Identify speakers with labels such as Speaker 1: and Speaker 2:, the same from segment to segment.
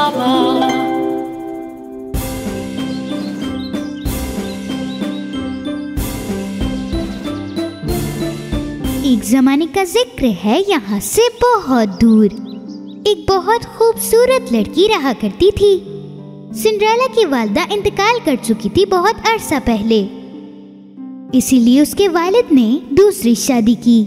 Speaker 1: बाबा।
Speaker 2: एक जमाने का जिक्र है यहाँ से बहुत दूर। एक बहुत खूबसूरत लड़की रहा करती थी। सिंड्रेला की वालिदा इंतकाल कर चुकी थी बहुत अरसा पहले, इसीलिए उसके वालिद ने दूसरी शादी की।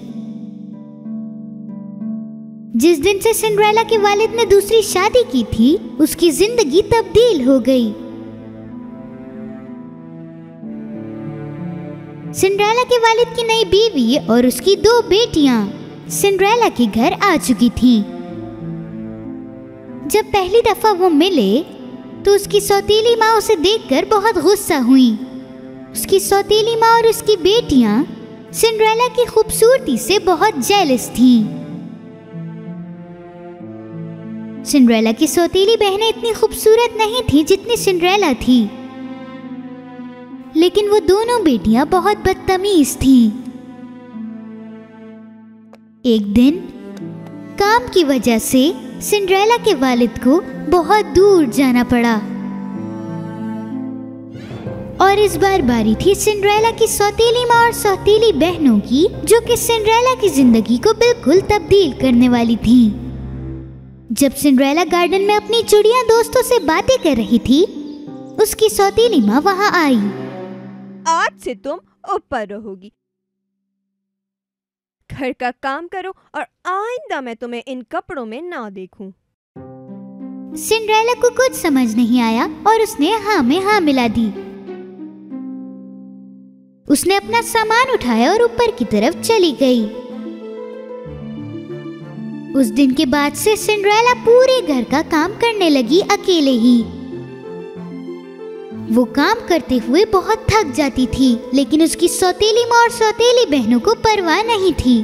Speaker 2: जिस दिन से सिंड्रेला के वालिद ने दूसरी शादी की थी, उसकी जिंदगी तब्दील हो गई। सिंड्रेला के वालिद की नई बीवी और उसकी 2 बेटियां सिंड्रेला के घर आ चुकी थीं। जब पहली दफा वो मिले तो उसकी सौतेली माँ उसे देखकर बहुत गुस्सा हुई। उसकी सौतेली माँ और उसकी बेटियां सिंड्रेला की खूबसूरती से बहुत जेलस थीं। सिंड्रेला की सौतेली बहनें इतनी खूबसूरत नहीं थीं जितनी सिंड्रेला थी, लेकिन वो दोनों बेटियां बहुत बदतमीज थीं। एक दिन काम की वजह से सिंड्रेला के वालिद को बहुत दूर जाना पड़ा और इस बार बारी थी सिंड्रेला की सौतेली माँ और सौतेली बहनों की, जो कि सिंड्रेला की जिंदगी को बिल्कुल तब्दील करने वाली थीं। जब सिंड्रेला गार्डन में अपनी चिड़िया दोस्तों से बातें कर रही थी, उसकी सौतेली माँ वहाँ आई।
Speaker 3: आज से तुम ऊपर रहोगी, घर का काम करो और आइंदा मैं तुम्हें इन कपड़ों में ना देखूं।
Speaker 2: सिंड्रेला को कुछ समझ नहीं आया और उसने हाँ में हाँ मिला दी। उसने अपना सामान उठाया और ऊपर की तरफ चली गई। उस दिन के बाद से सिंड्रेला पूरे घर का काम करने लगी अकेले ही। वो काम करते हुए बहुत थक जाती थी, लेकिन उसकी सौतेली माँ और सौतेली बहनों को परवाह नहीं थी।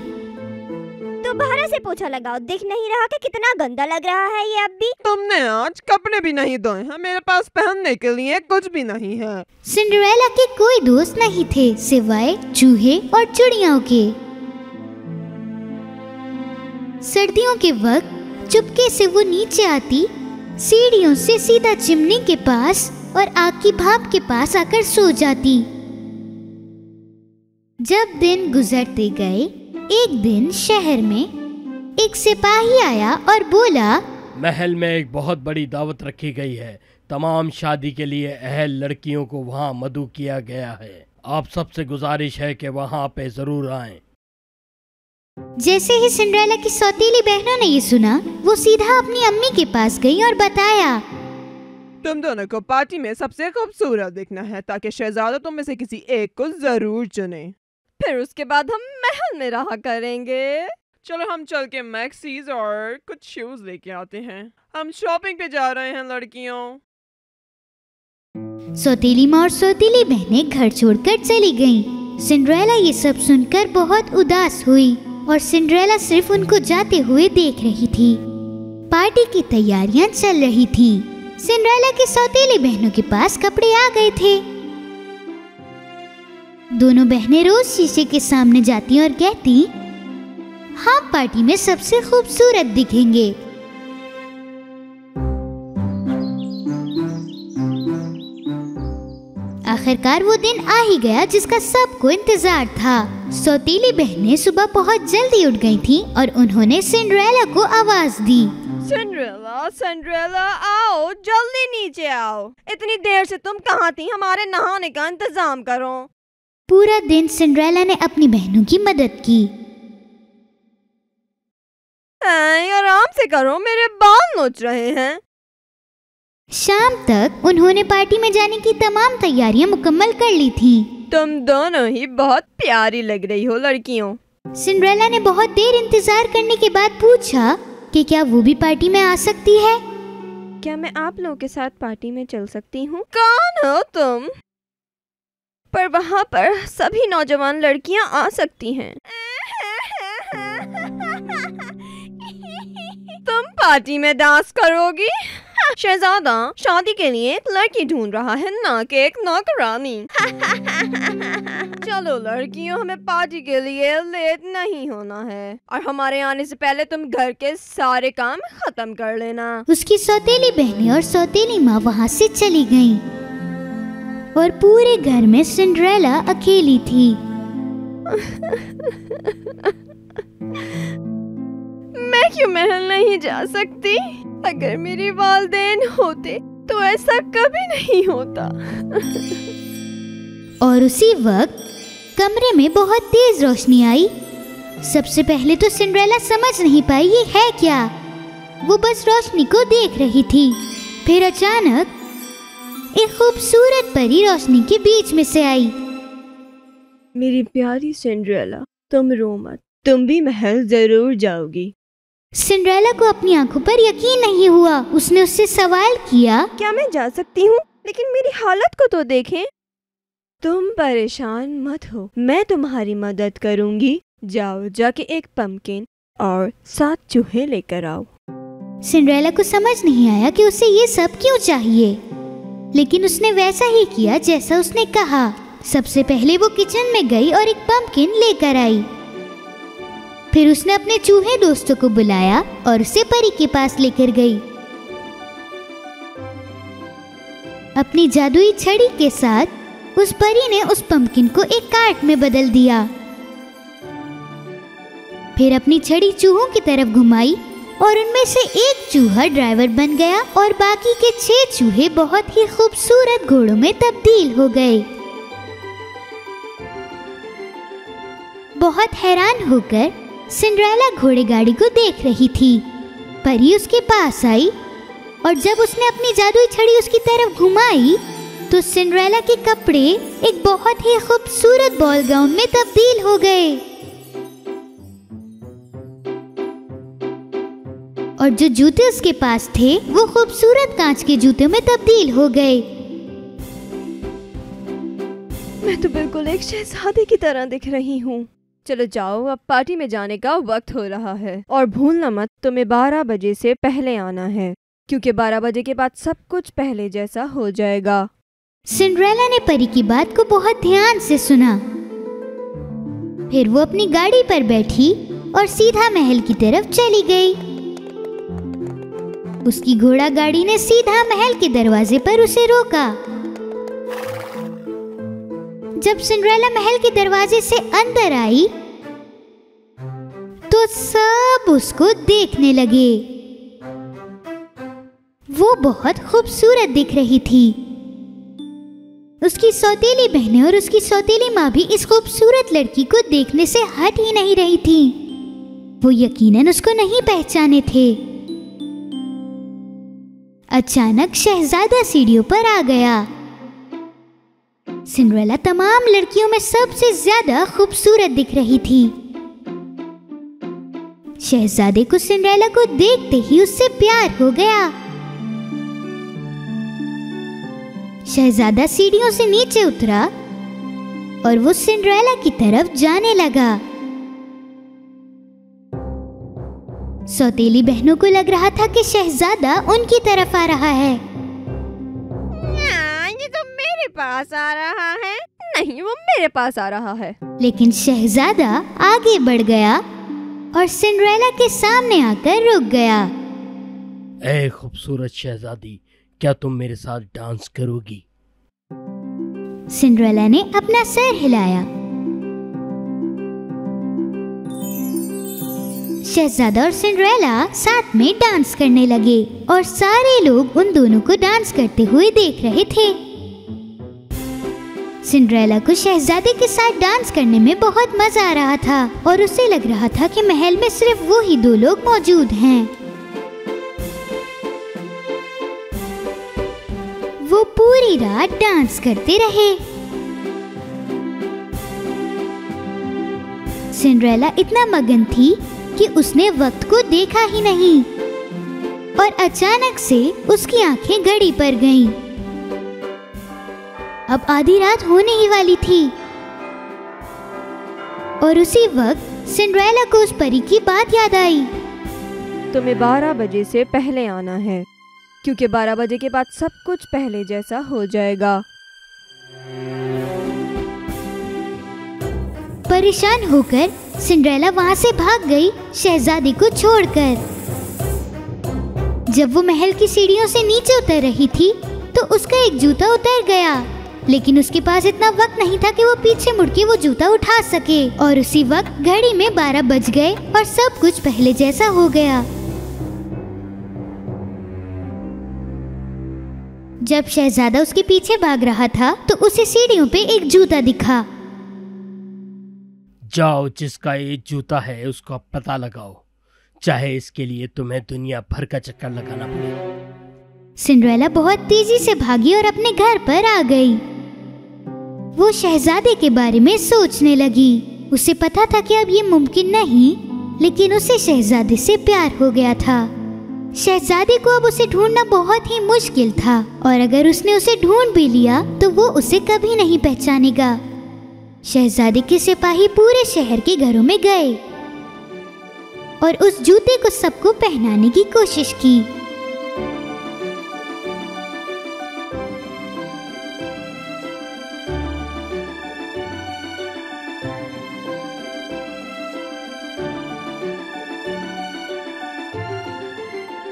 Speaker 4: दोबारा से पोछा लगाओ, दिख नहीं रहा कि कितना गंदा लग रहा है ये अब भी?
Speaker 5: तुमने आज कपड़े भी नहीं धोए हैं, मेरे पास पहनने के लिए कुछ भी नहीं है।
Speaker 2: सिंड्रेला के कोई दोस्त नहीं थे सिवाय चूहे और चिड़ियों के। सर्दियों के वक्त चुपके से वो नीचे आती, सीढ़ियों से सीधा चिमनी के पास और आग की भाप के पास आकर सो जाती। जब दिन गुजरते गए, एक दिन शहर में एक सिपाही आया और बोला,
Speaker 6: महल में एक बहुत बड़ी दावत रखी गई है। तमाम शादी के लिए अहल लड़कियों को वहाँ मदऊ किया गया है। आप सबसे गुजारिश है कि वहाँ पे जरूर आएं।
Speaker 2: जैसे ही सिंड्रेला की सौतेली बहनों ने ये सुना, वो सीधा अपनी अम्मी के पास गई और बताया,
Speaker 5: तुम दोनों को पार्टी में सबसे खूबसूरत दिखना है ताकि शहजादा तुम में से किसी एक को जरूर चुने।
Speaker 3: फिर उसके बाद हम महल में रहा करेंगे।
Speaker 5: चलो हम चल के मैक्सीज और कुछ शूज लेके आते हैं। हम शॉपिंग पे जा रहे हैं लड़कियों।
Speaker 2: सौतेली माँ और सौतेली बहनें घर छोड़कर चली गईं। सिंड्रेला ये सब सुनकर बहुत उदास हुई और सिंड्रेला सिर्फ उनको जाते हुए देख रही थी। पार्टी की तैयारियां चल रही थीं। सिंड्रेला की सौतेली बहनों के पास कपड़े आ गए थे। दोनों बहनें रोज शीशे के सामने जाती और कहती, हम पार्टी में सबसे खूबसूरत दिखेंगे। आखिरकार वो दिन आ ही गया जिसका सबको इंतजार था। सौतेली बहनें सुबह बहुत जल्दी उठ गई थीं और उन्होंने सिंड्रेला को आवाज दी,
Speaker 3: सिंड्रेला, सिंड्रेला आओ, जल्दी नीचे आओ। इतनी देर से तुम कहाँ थी? हमारे नहाने का इंतजाम करो।
Speaker 2: पूरा दिन सिंड्रेला ने अपनी बहनों की मदद की।
Speaker 3: आराम से करो, मेरे बाल नोच रहे हैं।
Speaker 2: शाम तक उन्होंने पार्टी में जाने की तमाम तैयारियां मुकम्मल कर ली थीं।
Speaker 3: तुम दोनों ही बहुत प्यारी लग रही हो लड़कियों।
Speaker 2: सिंड्रेला ने बहुत देर इंतजार करने के बाद पूछा कि क्या वो भी पार्टी में आ सकती है।
Speaker 3: क्या मैं आप लोगों के साथ पार्टी में चल सकती हूँ? कौन हो तुम? पर वहाँ पर सभी नौजवान लड़कियाँ आ सकती हैं। तुम पार्टी में डांस करोगी? शहजादा शादी के लिए एक लड़की ढूंढ रहा है, ना कि एक नौकरानी। चलो लड़कियों, हमें पार्टी के लिए लेट नहीं होना है और हमारे आने से पहले तुम घर के सारे काम खत्म कर लेना।
Speaker 2: उसकी सौतेली बहनें और सौतेली माँ वहाँ से चली गईं और पूरे घर में सिंड्रेला अकेली थी।
Speaker 3: मैं क्यों महल नहीं जा सकती? अगर मेरे वालिदैन होते तो ऐसा कभी नहीं होता।
Speaker 2: और उसी वक्त कमरे में बहुत तेज रोशनी आई। सबसे पहले तो सिंड्रेला समझ नहीं पाई ये है क्या। वो बस रोशनी को देख रही थी। फिर अचानक एक खूबसूरत परी रोशनी के बीच में से आई।
Speaker 3: मेरी प्यारी सिंड्रेला, तुम रो मत, तुम भी महल जरूर जाओगी।
Speaker 2: सिंड्रेला को अपनी आंखों पर यकीन नहीं हुआ। उसने उससे सवाल किया,
Speaker 3: क्या मैं जा सकती हूँ? लेकिन मेरी हालत को तो देखें। तुम परेशान मत हो, मैं तुम्हारी मदद करूंगी। जाओ, जाके एक पम्पकिन और 7 चूहे लेकर आओ।
Speaker 2: सिंड्रेला को समझ नहीं आया कि उसे ये सब क्यों चाहिए, लेकिन उसने वैसा ही किया जैसा उसने कहा। सबसे पहले वो किचन में गई और एक पम्पकिन लेकर आई। फिर उसने अपने चूहे दोस्तों को बुलाया और उसे परी के पास लेकर गई। अपनी जादुई छड़ी के साथ उस परी ने उस पम्पकिन को एक कार्ट में बदल दिया। फिर अपनी छड़ी चूहों की तरफ घुमाई और उनमें से एक चूहा ड्राइवर बन गया और बाकी के 6 चूहे बहुत ही खूबसूरत घोड़ों में तब्दील हो गए। बहुत हैरान होकर सिंड्रेला घोड़े गाड़ी को देख रही थी। परी उसके पास आई और जब उसने अपनी जादुई छड़ी उसकी तरफ घुमाई तो सिंड्रेला के कपड़े एक बहुत ही खूबसूरत बॉल गाउन में तब्दील हो गए और जो जूते उसके पास थे वो खूबसूरत कांच के जूते में तब्दील हो गए।
Speaker 3: मैं तो बिल्कुल एक शहजादी की तरह दिख रही हूँ। चलो जाओ, अब पार्टी में जाने का वक्त हो रहा है और भूलना मत, तुम्हें 12 बजे से पहले आना है, क्योंकि 12 बजे के बाद सब कुछ पहले जैसा हो जाएगा।
Speaker 2: सिंड्रेला ने परी की बात को बहुत ध्यान से सुना। फिर वो अपनी गाड़ी पर बैठी और सीधा महल की तरफ चली गई। उसकी घोड़ा गाड़ी ने सीधा महल के दरवाजे पर उसे रोका। जब सिंड्रेला महल के दरवाजे से अंदर आई तो सब उसको देखने लगे। वो बहुत खूबसूरत दिख रही थी। उसकी सौतेली बहनें और उसकी सौतेली माँ भी इस खूबसूरत लड़की को देखने से हट ही नहीं रही थी। वो यकीनन उसको नहीं पहचाने थे। अचानक शहजादा सीढ़ियों पर आ गया। सिंड्रेला तमाम लड़कियों में सबसे ज्यादा खूबसूरत दिख रही थी। शहजादे को सिंड्रेला को देखते ही उससे प्यार हो गया। शहजादा सीढ़ियों से नीचे उतरा और वो सिंड्रेला की तरफ जाने लगा। सौतेली बहनों को लग रहा था कि शहजादा उनकी तरफ आ रहा है।
Speaker 3: ये तो मेरे पास आ रहा है। नहीं, वो मेरे पास आ रहा है।
Speaker 2: लेकिन शहजादा आगे बढ़ गया और सिंड्रेला के सामने आकर रुक गया।
Speaker 6: ऐ खूबसूरत शहजादी, क्या तुम मेरे साथ डांस करोगी?
Speaker 2: सिंड्रेला ने अपना सर हिलाया। शहजादा और सिंड्रेला साथ में डांस करने लगे और सारे लोग उन दोनों को डांस करते हुए देख रहे थे। सिंड्रेला को शहजादे के साथ डांस करने में बहुत मजा आ रहा था और उसे लग रहा था कि महल में सिर्फ वो ही 2 लोग मौजूद हैं। वो पूरी रात डांस करते रहे। सिंड्रेला इतना मगन थी कि उसने वक्त को देखा ही नहीं और अचानक से उसकी आंखें घड़ी पर गईं। अब आधी रात होने ही वाली थी और उसी वक्त सिंड्रेला को उस परी की बात याद आई।
Speaker 3: तुम्हें 12 बजे से पहले आना है। क्योंकि 12 बजे के बाद सब कुछ पहले जैसा हो जाएगा।
Speaker 2: परेशान होकर सिंड्रेला वहाँ से भाग गई शहजादी को छोड़कर। जब वो महल की सीढ़ियों से नीचे उतर रही थी तो उसका एक जूता उतर गया, लेकिन उसके पास इतना वक्त नहीं था कि वो पीछे मुड़ के वो जूता उठा सके। और उसी वक्त घड़ी में 12 बज गए और सब कुछ पहले जैसा हो गया। जब शहजादा उसके पीछे भाग रहा था तो उसे सीढ़ियों पे एक जूता दिखा।
Speaker 6: जाओ, जिसका ये जूता है उसका पता लगाओ, चाहे इसके लिए तुम्हें दुनिया भर का चक्कर लगाना पड़े।
Speaker 2: सिंड्रेला बहुत तेजी से भागी और अपने घर पर आ गई। वो शहजादे के बारे में सोचने लगी। उसे पता था कि अब ये मुमकिन नहीं, लेकिन उसे शहजादे से प्यार हो गया था। शहजादे को अब उसे ढूंढना बहुत ही मुश्किल था, और अगर उसने उसे ढूंढ भी लिया तो वो उसे कभी नहीं पहचानेगा। शहजादे के सिपाही पूरे शहर के घरों में गए और उस जूते को सबको पहनाने की कोशिश की।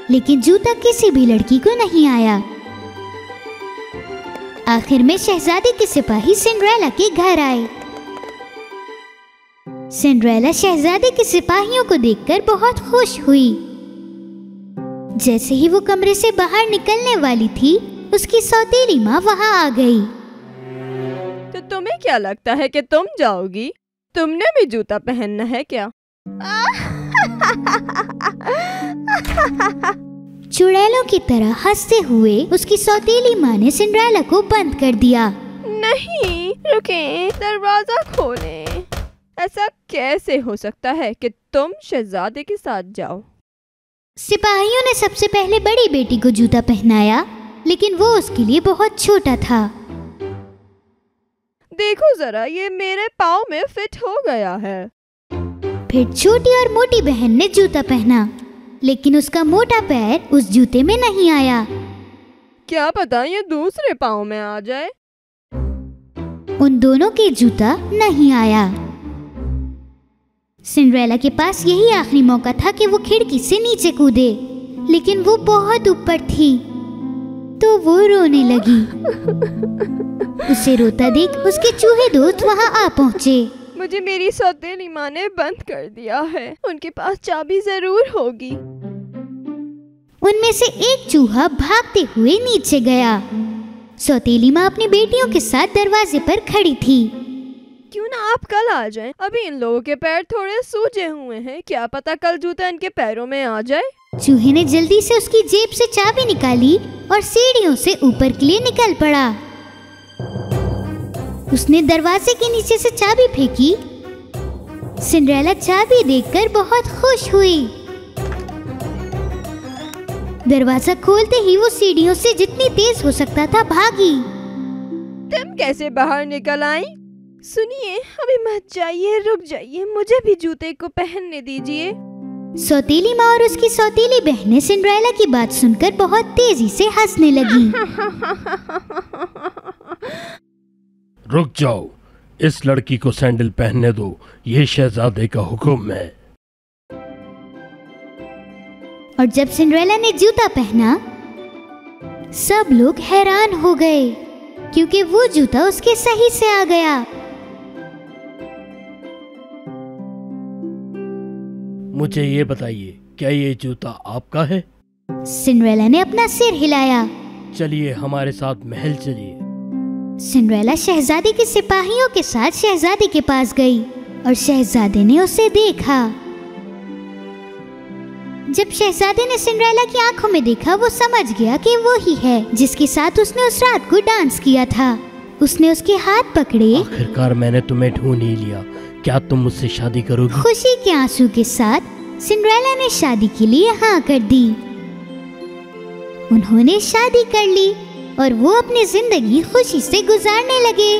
Speaker 2: लेकिन जूता किसी भी लड़की को नहीं आया। आखिर में शहजादे के सिपाही सिंड्रेला के घर आए। सिंड्रेला शहजादे के सिपाहियों को देखकर बहुत खुश हुई। जैसे ही वो कमरे से बाहर निकलने वाली थी, उसकी सौतेली माँ वहाँ आ गई।
Speaker 3: तो तुम्हें क्या लगता है कि तुम जाओगी? तुमने भी जूता पहनना है क्या?
Speaker 2: चुड़ैलों की तरह हंसते हुए उसकी सौतेली माँ ने सिंड्रेला को बंद कर दिया।
Speaker 3: नहीं, रुकें, दरवाजा खोलें। ऐसा कैसे हो सकता है कि तुम शहजादे के साथ जाओ?
Speaker 2: सिपाहियों ने सबसे पहले बड़ी बेटी को जूता पहनाया, लेकिन वो उसके लिए बहुत छोटा था।
Speaker 3: देखो जरा, ये मेरे पाँव में फिट हो गया है।
Speaker 2: फिर छोटी और मोटी बहन ने जूता पहना, लेकिन उसका मोटा पैर उस जूते में नहीं आया।
Speaker 3: क्या पता ये दूसरे पाँव में आ जाए।
Speaker 2: उन दोनों के जूता नहीं आया। सिंड्रेला के पास यही आखिरी मौका था कि वो खिड़की से नीचे कूदे, लेकिन वो बहुत ऊपर थी, तो वो रोने लगी। उसे रोता देख उसके चूहे दोस्त वहाँ आ पहुँचे।
Speaker 3: मुझे मेरी सौतेली माँ ने बंद कर दिया है। उनके पास चाबी जरूर होगी।
Speaker 2: उनमें से एक चूहा भागते हुए नीचे गया। सौतेली माँ अपनी बेटियों के साथ दरवाजे पर खड़ी थी।
Speaker 3: क्यों ना आप कल आ जाएं? अभी इन लोगों के पैर थोड़े सूजे हुए हैं, क्या पता कल जूता इनके पैरों में आ जाए।
Speaker 2: चूहे ने जल्दी से उसकी जेब से चाबी निकाली और सीढ़ियों से ऊपर के लिए निकल पड़ा। उसने दरवाजे के नीचे से चाबी फेंकी। सिंड्रेला चाबी देखकर बहुत खुश हुई। दरवाजा खोलते ही वो सीढ़ियों से जितनी तेज हो सकता था भागी।
Speaker 3: तुम कैसे बाहर निकल आई? सुनिए, अभी मत जाइए, रुक जाइए, मुझे भी जूते को पहनने दीजिए।
Speaker 2: सौतेली माँ और उसकी सौतेली बहनें सिंड्रेला की बात सुनकर बहुत तेजी से हंसने लगी।
Speaker 6: रुक जाओ, इस लड़की को सैंडल पहनने दो, ये शहजादे का हुक्म है।
Speaker 2: और जब सिंड्रेला ने जूता पहना, सब लोग हैरान हो गए, क्योंकि वो जूता उसके सही से आ गया।
Speaker 6: मुझे ये बताइए, क्या ये जूता आपका है?
Speaker 2: सिंड्रेला ने अपना सिर हिलाया।
Speaker 6: चलिए हमारे साथ महल चलिए।
Speaker 2: सिंड्रेला शहजादे के सिपाहियों के साथ शहजादे के पास गई और शहजादे ने उसे देखा। जब शहजादे ने सिंड्रेला की आंखों में देखा, वो समझ गया कि वो ही है जिसके साथ उसने उस रात को डांस किया था। उसने उसके हाथ पकड़े।
Speaker 6: आखिरकार मैंने तुम्हें ढूंढ ही लिया, क्या तुम मुझसे शादी करोगी?
Speaker 2: खुशी के आंसू के साथ सिंड्रेला ने शादी के लिए हाँ कर दी। उन्होंने शादी कर ली और वो अपनी जिंदगी खुशी से गुजारने लगे।